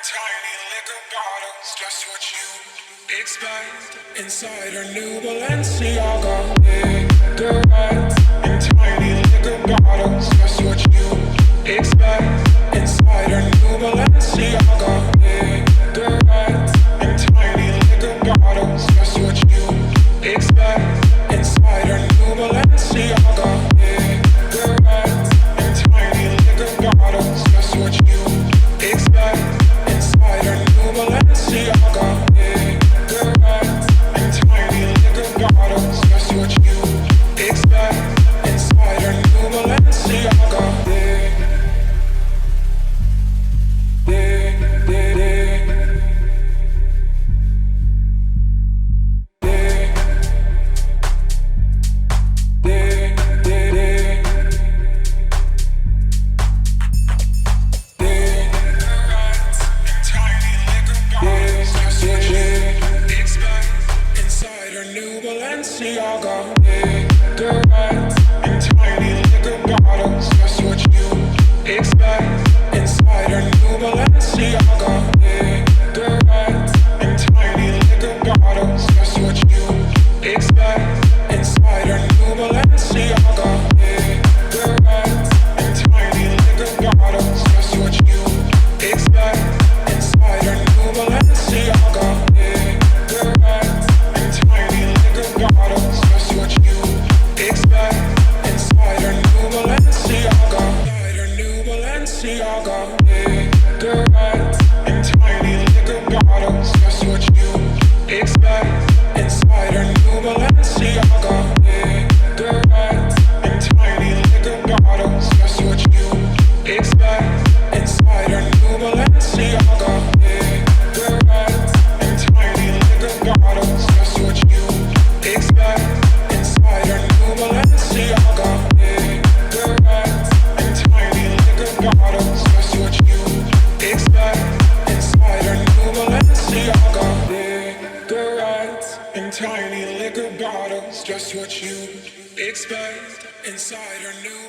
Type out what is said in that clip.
tiny liquor bottles, just what you expect. Inside her new Balenciaga cigarettes and tiny liquor bottles, just what you expect. Inside her new Balenciaga cigarettes and tiny liquor bottles, just what you expect. Inside her new Balenciaga cigarettes and tiny liquor bottles, just what you expect. Inside her new Balenciaga cigarettes and tiny liquor bottles, just what you expect. Inside her new Balenciaga. Balenciaga cigarettes and tiny liquor bottles, just what you expect. Inside her new Balenciaga cigarettes and tiny liquor bottles, just what you expect. Inside her new Balenciaga cigarettes and tiny liquor bottles, just what you expect. Inside her new Balenciaga cigarettes and tiny liquor bottles, just what you expect. Inside her new Balenciaga, inside her new Balenciaga cigarettes and tiny liquor bottles, just what you expect. Inside her new Balenciaga cigarettes and tiny liquor bottles, just what you expect. Inside her new Balenciaga cigarettes and tiny liquor bottles, just what you expect. Inside her new Balenciaga cigarettes and tiny liquor bottles, just what you expect. Inside her new Balenciaga cigarettes and tiny liquor bottles, just what you expect. Inside her new